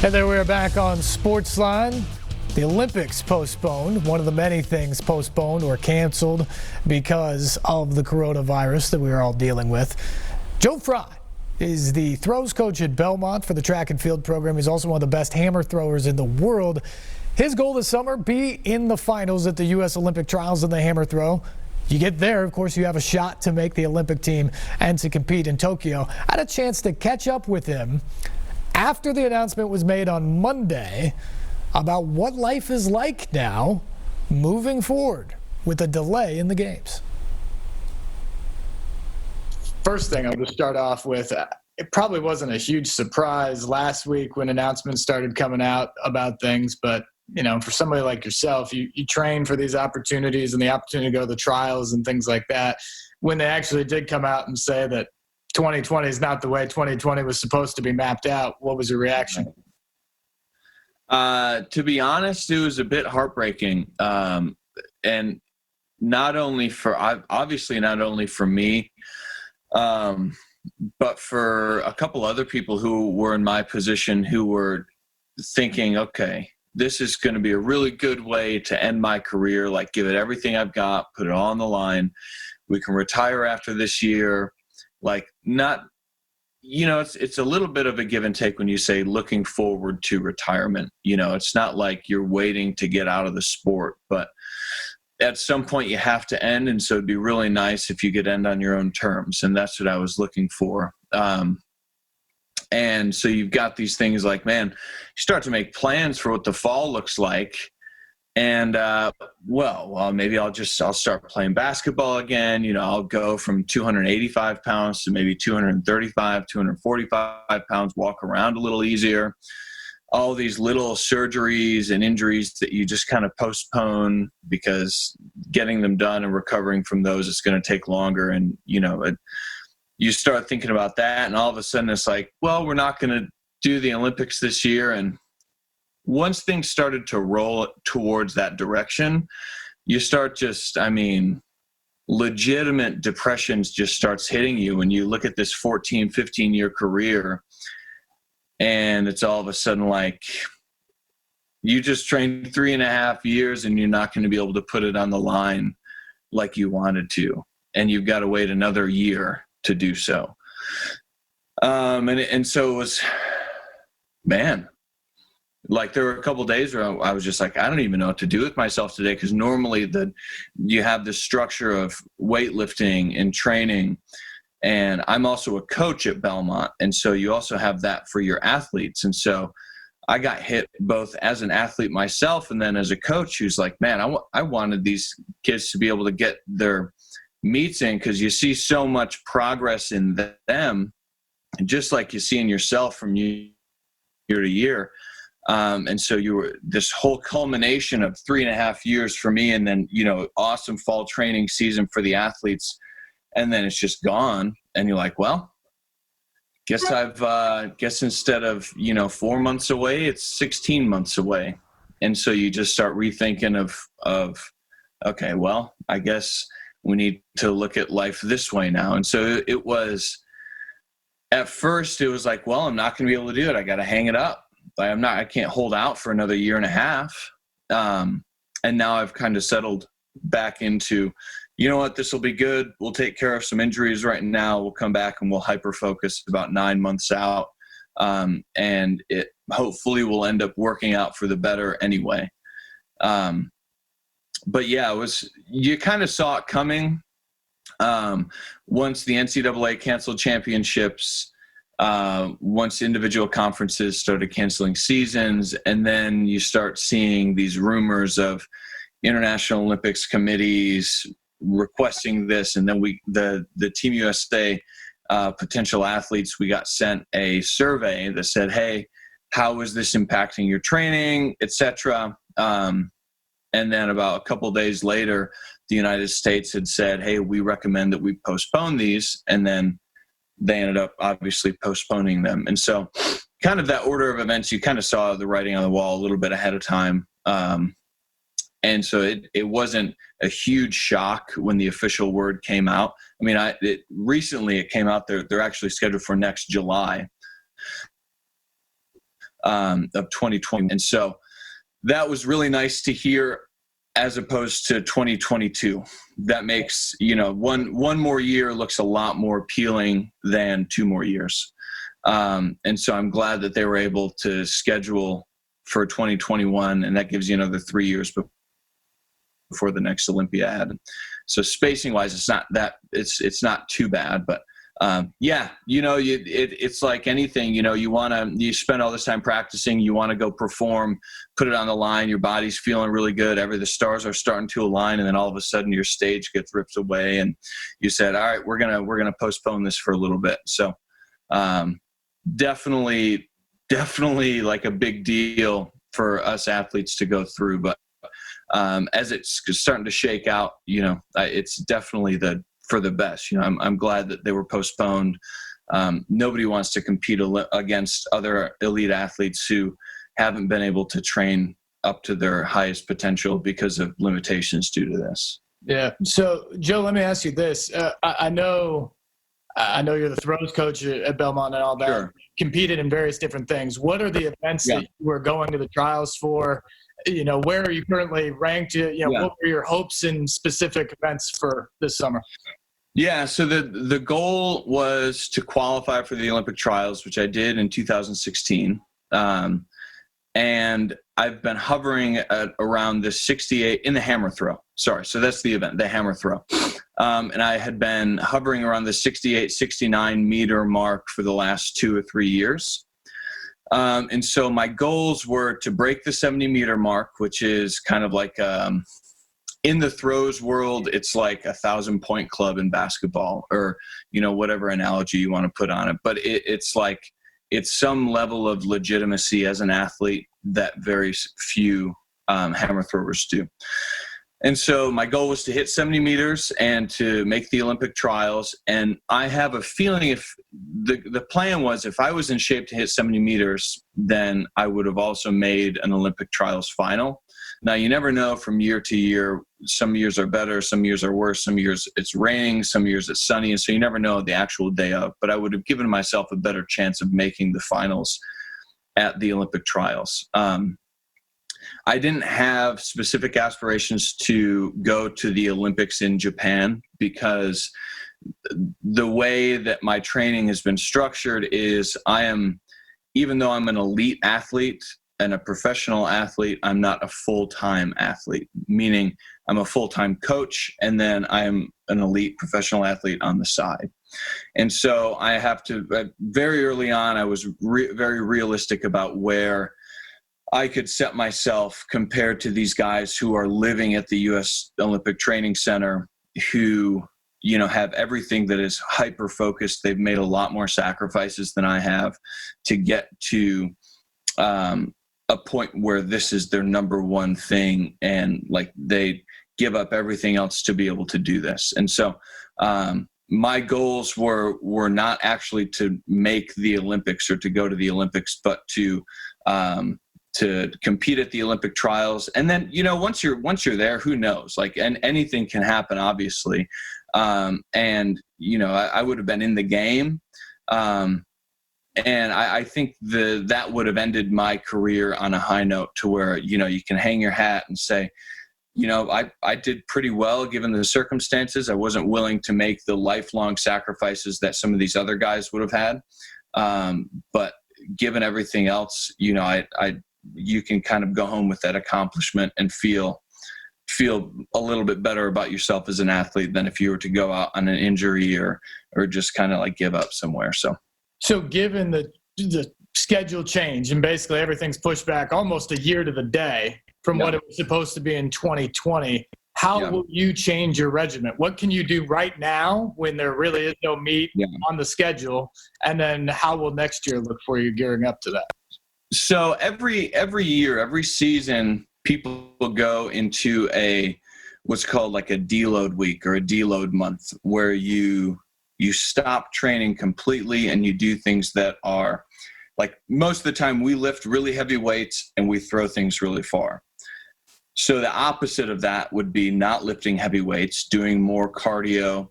And there we are back on Sportsline. The Olympics postponed, one of the many things postponed or canceled because of the coronavirus that we are all dealing with. Joe Fry is the throws coach at Belmont for the track and field program. He's also one of the best hammer throwers in the world. His goal this summer, be in the finals at the U.S. Olympic trials in the hammer throw. You get there, of course, you have a shot to make the Olympic team and to compete in Tokyo. I had a chance to catch up with him after the announcement was made on Monday about what life is like now moving forward with a delay in the games. First thing I'll just start off with, it probably wasn't a huge surprise last week when announcements started coming out about things, but you know, for somebody like yourself, you train for these opportunities and the opportunity to go to the trials and things like that. When they actually did come out and say that 2020 is not the way 2020 was supposed to be mapped out, what was your reaction? To be honest, it was a bit heartbreaking. And not only for me, but for a couple other people who were in my position who were thinking, okay, this is going to be a really good way to end my career, like give it everything I've got, put it all on the line. We can retire after this year. Like not, you know, it's a little bit of a give and take when you say looking forward to retirement. You know, it's not like you're waiting to get out of the sport, but at some point you have to end. And so it'd be really nice if you could end on your own terms. And that's what I was looking for. And so you've got these things like, man, you start to make plans for what the fall looks like. And, well, maybe I'll start playing basketball again. You know, I'll go from 285 pounds to maybe 235, 245 pounds, walk around a little easier. All these little surgeries and injuries that you just kind of postpone because getting them done and recovering from those is going to take longer. And, you know, you start thinking about that, and all of a sudden it's like, well, we're not going to do the Olympics this year. And once things started to roll towards that direction, you start legitimate depressions just starts hitting you when you look at this 14, 15-year career, and it's all of a sudden like you just trained 3.5 years and you're not going to be able to put it on the line like you wanted to, and you've got to wait another year to do so. And so it was, man, like there were a couple of days where I was just like, I don't even know what to do with myself today. Because normally you have this structure of weightlifting and training. And I'm also a coach at Belmont. And so you also have that for your athletes. And so I got hit both as an athlete myself and then as a coach who's like, man, I wanted these kids to be able to get their meets in, because you see so much progress in them, and just like you see in yourself from year to year. And so you were this whole culmination of 3.5 years for me, and then, you know, awesome fall training season for the athletes. And then it's just gone. And you're like, well, guess instead of, 4 months away, it's 16 months away. And so you just start rethinking of, okay, well, I guess we need to look at life this way now. And so it was, at first it was like, well, I'm not going to be able to do it. I got to hang it up. I can't hold out for another 1.5 years. And now I've kind of settled back into, you know what, this will be good. We'll take care of some injuries right now. We'll come back and we'll hyper-focus about 9 months out. And it hopefully will end up working out for the better anyway. But yeah, you kind of saw it coming. Once the NCAA canceled championships, once individual conferences started canceling seasons, and then you start seeing these rumors of International Olympics committees requesting this. And then the Team USA potential athletes, we got sent a survey that said, hey, how is this impacting your training, etc. And then about a couple of days later, the United States had said, hey, we recommend that we postpone these. And then they ended up obviously postponing them. And so kind of that order of events, you kind of saw the writing on the wall a little bit ahead of time. And so it wasn't a huge shock when the official word came out. I mean, recently it came out, they're actually scheduled for next July. of 2020. And so that was really nice to hear, as opposed to 2022. That makes, one more year looks a lot more appealing than 2 more years. And so I'm glad that they were able to schedule for 2021, and that gives you another 3 years before the next Olympiad. So spacing wise, it's not too bad, but it's like anything, you spend all this time practicing, you want to go perform, put it on the line, your body's feeling really good, the stars are starting to align, and then all of a sudden your stage gets ripped away and you said, all right, we're going to postpone this for a little bit. So, definitely like a big deal for us athletes to go through, but as it's starting to shake out, it's definitely for the best. I'm glad that they were postponed. Nobody wants to compete against other elite athletes who haven't been able to train up to their highest potential because of limitations due to this. Yeah. So, Joe, let me ask you this. I know you're the throws coach at Belmont and all that. Sure. Competed in various different things. What are the events that you were going to the trials for? Where are you currently ranked? What were your hopes in specific events for this summer? Yeah, so the goal was to qualify for the Olympic trials, which I did in 2016. And I've been hovering at around the 68 in the hammer throw. Sorry, so that's the event, the hammer throw. And I had been hovering around the 68, 69 meter mark for the last 2 or 3 years. And so my goals were to break the 70 meter mark, which is kind of like, in the throws world, it's like 1,000-point club in basketball, or, whatever analogy you want to put on it. But it's some level of legitimacy as an athlete that very few hammer throwers do. And so my goal was to hit 70 meters and to make the Olympic trials. And I have a feeling if the plan was, if I was in shape to hit 70 meters, then I would have also made an Olympic trials final. Now, you never know from year to year. Some years are better, some years are worse, some years it's raining, some years it's sunny. And so you never know the actual day of, but I would have given myself a better chance of making the finals at the Olympic trials. I didn't have specific aspirations to go to the Olympics in Japan, because the way that my training has been structured is even though I'm an elite athlete and a professional athlete, I'm not a full-time athlete, meaning I'm a full-time coach, and then I'm an elite professional athlete on the side. And so I have to, very early on, I was very realistic about where I could set myself compared to these guys who are living at the U.S. Olympic Training Center, who, have everything that is hyper-focused. They've made a lot more sacrifices than I have to get to a point where this is their number one thing, and like they give up everything else to be able to do this. And so my goals were not actually to make the Olympics or to go to the Olympics, but to compete at the Olympic trials. And then, once you're there, who knows? Like, and anything can happen, obviously. I would have been in the game. And I think that would have ended my career on a high note, to where, you can hang your hat and say, I did pretty well given the circumstances. I wasn't willing to make the lifelong sacrifices that some of these other guys would have had. But given everything else, you can kind of go home with that accomplishment and feel a little bit better about yourself as an athlete than if you were to go out on an injury or just kind of like give up somewhere. So given the schedule change and basically everything's pushed back almost a year to the day from what it was supposed to be in 2020, how will you change your regimen? What can you do right now when there really is no meet on the schedule? And then how will next year look for you gearing up to that? So every year, every season, people will go into what's called like a deload week or a deload month, where you stop training completely and you do things that are like, most of the time we lift really heavy weights and we throw things really far. So the opposite of that would be not lifting heavy weights, doing more cardio,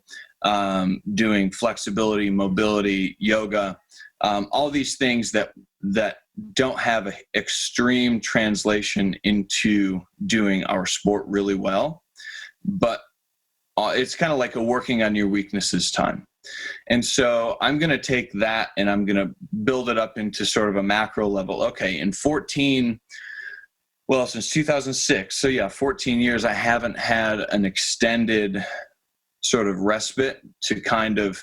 doing flexibility, mobility, yoga, all these things that don't have an extreme translation into doing our sport really well, but it's kind of like a working on your weaknesses time. And so I'm going to take that and I'm going to build it up into sort of a macro level. Okay, in 14, well, since 2006, so yeah, 14 years, I haven't had an extended sort of respite to kind of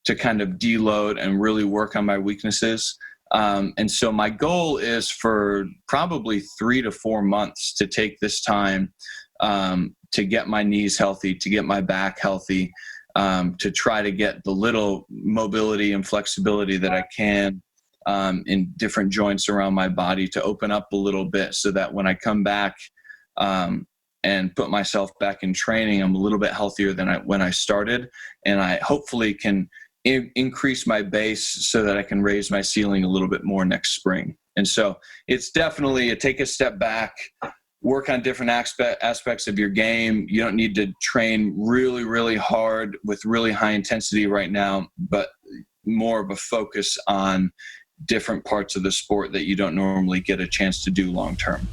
deload and really work on my weaknesses. And so my goal is for probably 3 to 4 months to take this time to get my knees healthy, to get my back healthy, to try to get the little mobility and flexibility that I can in different joints around my body to open up a little bit, so that when I come back and put myself back in training, I'm a little bit healthier than when I started, and I hopefully can increase my base so that I can raise my ceiling a little bit more next spring. And so it's definitely take a step back, work on different aspects of your game. You don't need to train really, really hard with really high intensity right now, but more of a focus on different parts of the sport that you don't normally get a chance to do long term.